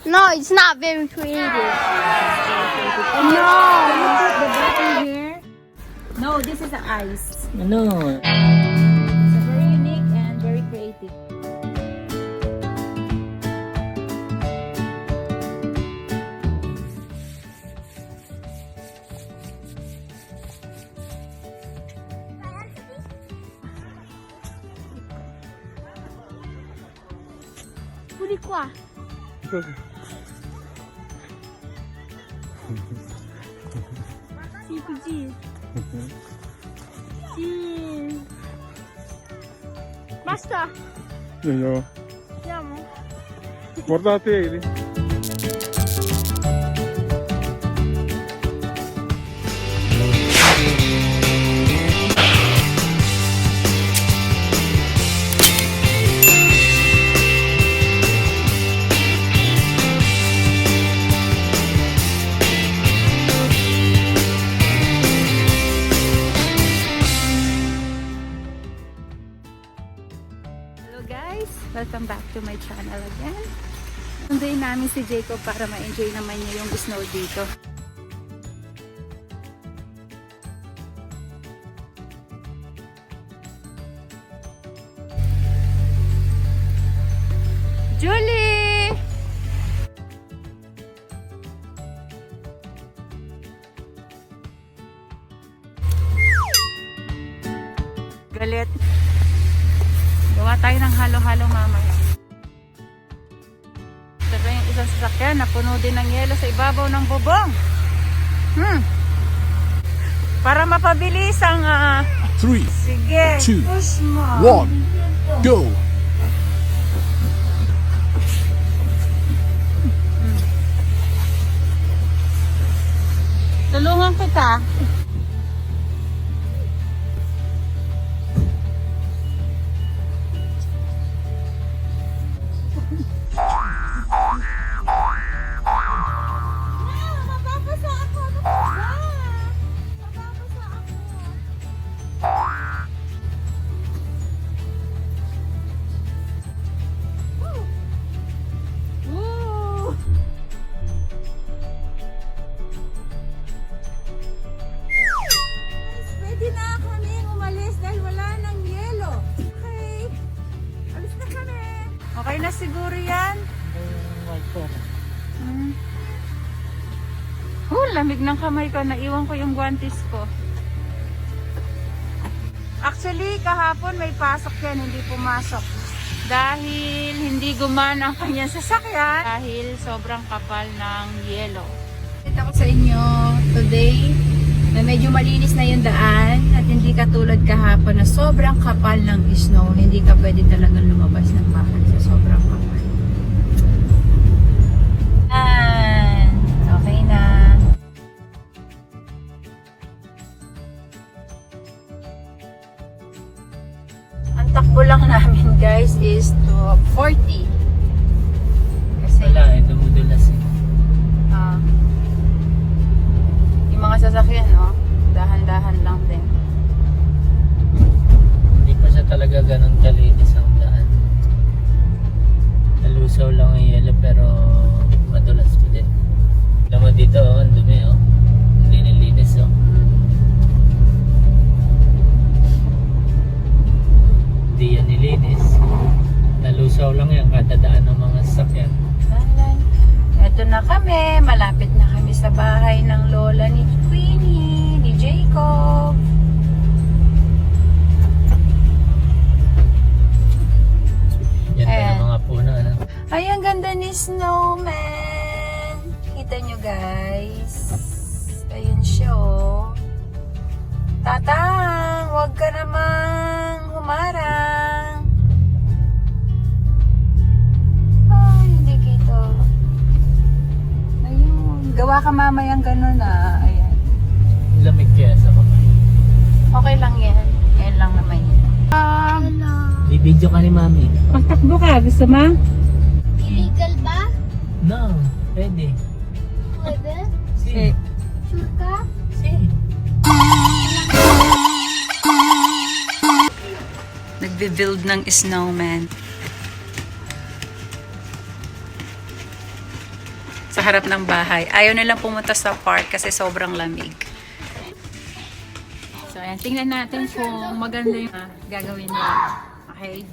No, it's not very creative. No, you put the button here. No, this is the ice. Ano? It's a very unique and very creative. Puri quoi? Si così. Sì. Basta. Andiamo. Andiamo. Guardate. Hello guys! Welcome back to my channel again. Sunduin namin si Jacob para ma-enjoy naman niya yung snow dito. Julie! Galit. Gawa tayo ng halo-halo mamaya. Ito pa yung isang sasakyan na puno din ng yelo sa ibabaw ng bubong. Para mapabilis ang... 3, sige, 2, push mo. 1, go! Tulungan kita. Pwede na kami umalis dahil wala ng yelo. Okay. Alis na kami. Okay na siguro yan? Lamig ng kamay ko. Naiwan ko yung guantes ko. Actually, kahapon may pasok yan. Hindi pumasok. Dahil hindi gumana ang kanyang sasakyan. Dahil sobrang kapal ng yelo. Ito ko sa inyo today na medyo malinis na yung daan at hindi katulad kahapon na sobrang kapal ng snow. Hindi ka pwede talagang lumabas ng bahay sa sobrang kapal. Okay na. Ang takbo lang namin guys is to 40. Kasi Wala dumudulas eh. yung mga sasakyan, no? Dahan-dahan lang din. Hindi pa siya talaga ganun kalinis ang daan. Nalusaw lang ang yelo pero madulas pa din. Alam mo dito, ang dumi oh. Hindi nilinis oh. Hindi yan nilinis. Nalusaw lang yan kada daan ng mga sasakyan. Ito na kami. Malapit na kami sa bahay ng lola ni Queenie, ni Jacob. Yan na mga puno. Ano? Ay, ang ganda ni Snowman. Kita nyo guys. Ayun siya oh. Tatang, huwag ka namang humarang. Ay, hindi kita. Ayun. Gawa ka mamayang ganun ah. Ayan. Lamig kaya sa mga. Okay lang yan. Yan lang naman yan. Bibidyo ka ni mami. Magtakbo ka. Gusto mo? Illegal ba? No, pwede. Pwede? Si. Sure ka? Si. Nagbe-build ng snowman. sa harap ng bahay. Ayaw nilang pumunta sa park kasi sobrang lamig. So, ayan. Tingnan natin kung maganda yung gagawin nila. Okay?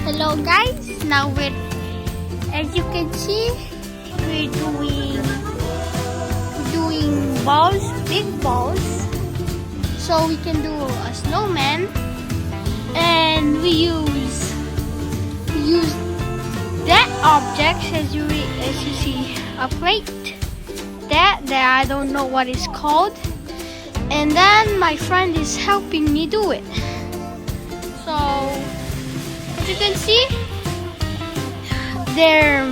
Hello guys, now as you can see, we're doing balls, big balls, so we can do a snowman, and we use that object as you see, a plate that I don't know what it's called, and then my friend is helping me do it. So you can see they're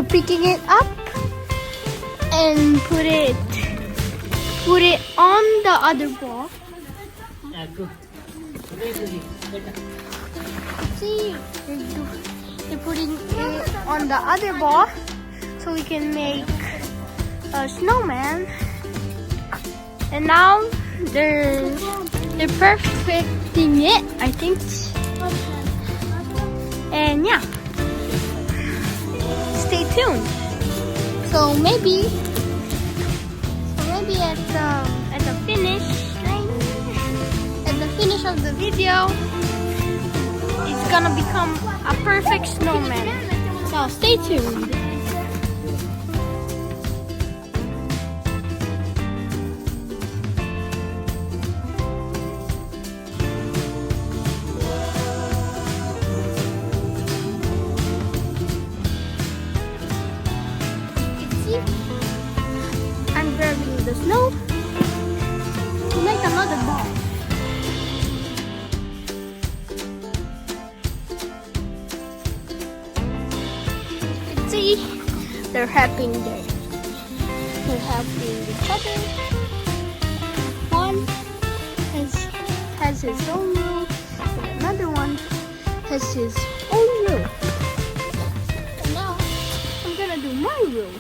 picking it up and put it on the other ball. See, they're putting it on the other ball so we can make a snowman. And now they're perfecting it, I think. And yeah, stay tuned. So maybe at the finish of the video, it's gonna become a perfect snowman. So stay tuned. I'm grabbing the snow to make another ball. You can see they're helping each other. One has his own room, and another one has his own room. And now I'm gonna do my room.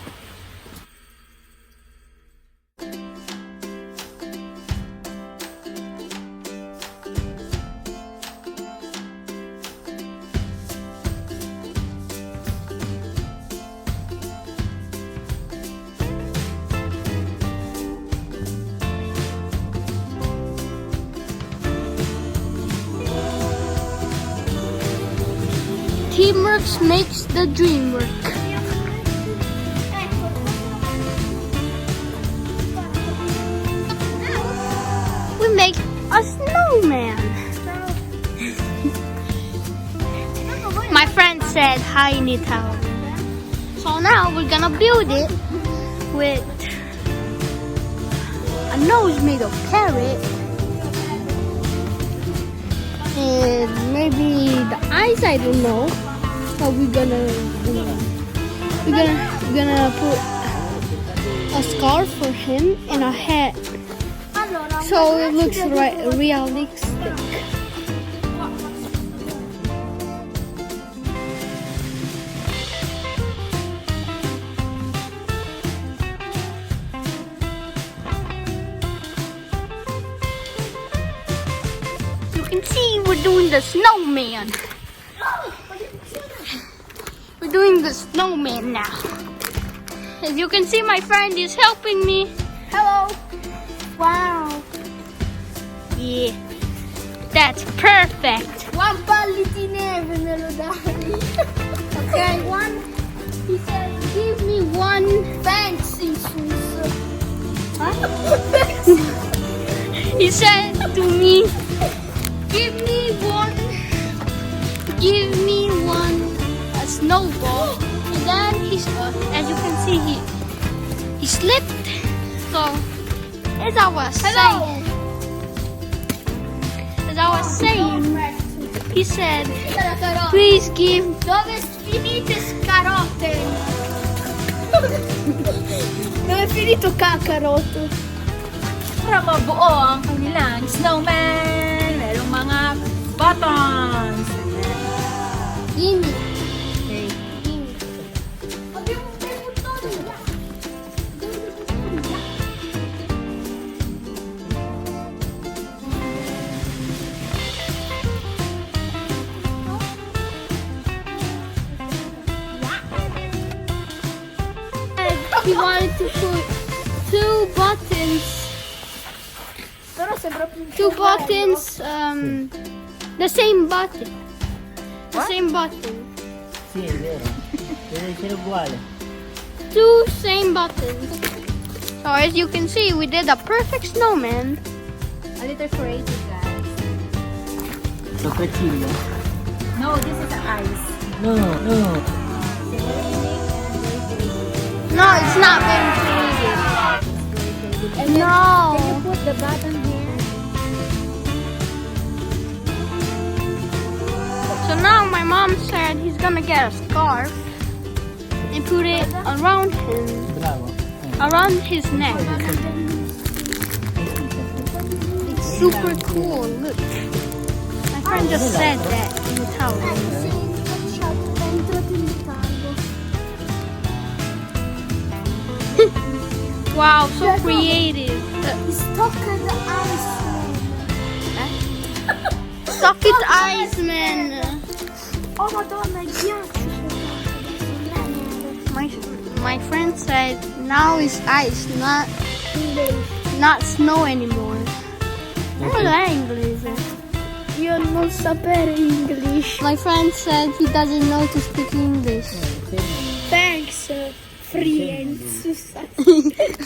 Teamwork makes the dream work. We make a snowman. My friend said hi, Nita. So now we're gonna build it with a nose made of carrot. And maybe the eyes, I don't know. But we're gonna put a scarf for him and a hat, so it looks realistic. You can see we're doing the snowman. We're doing the snowman now. As you can see, my friend is helping me. Hello. Wow. Yeah. That's perfect. One okay, one. He said, give me one. Thanks, Jesus. Huh? He said to me, give me one a snowball. And then as you can see, he slipped. So, as I was saying, he said, please give. Dove finite scarote? Dove è finito Kakarot? Para mabuo ang kanilang snowman. Merong mga buttons. Gimme. Okay. Abbiamo un bel bottone là. He wanted to put two buttons. Però sembra più Two buttons, the same button. The What? same button. Sì, è vero. Deve essere uguale. Two same buttons. So as you can see, we did a perfect snowman. A little creative, guys. Sopracciglia. No, this is ice. No, no. No, it's not very creative. And then, No. can you put the button here? So now my mom said he's gonna get a scarf and put it around him, Bravo. around his neck. It's super cool. Look, my friend just said that in the tower. Dentro il cargo. Wow, so creative. Stocca the ice. Suck it, Iceman. Oh madonna, il ghiaccio. My friend said now it's ice, not snow anymore. Wala inglese. Io non sapere English. My friend said he doesn't know to speak English. Thanks, Frienzus.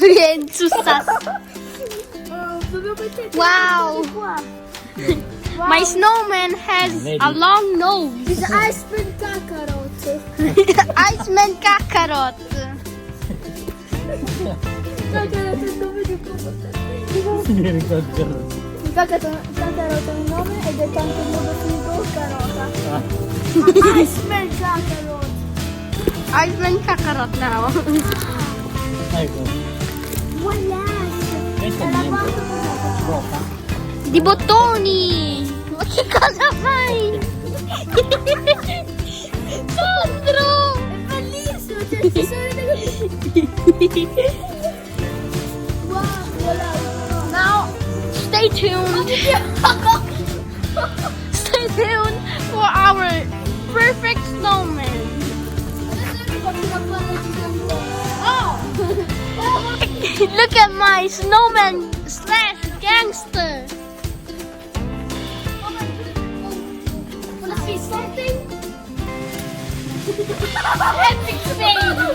Riensusas. Dove mettete Wow. qua? My snowman has a long nose. It's Iceman Kakarot. Iceman Kakarot. Kakarot è il nome di un po'. Mi ricordo. Kakarot è un nome ed è tanto il modo figo carota. Iceman Kakarot. Iceman Kakarot now. Ecco. Voilà. Questo è È la niente. banda cos'è? Roba. Di bottoni. Ma che cosa fai? Sandro! È bellissimo, cioè ci sono wow, voilà. Now, stay tuned. Stay tuned for our perfect snowman. Oh! Look at my snowman slash gangster. Wanna see something? Epic fail.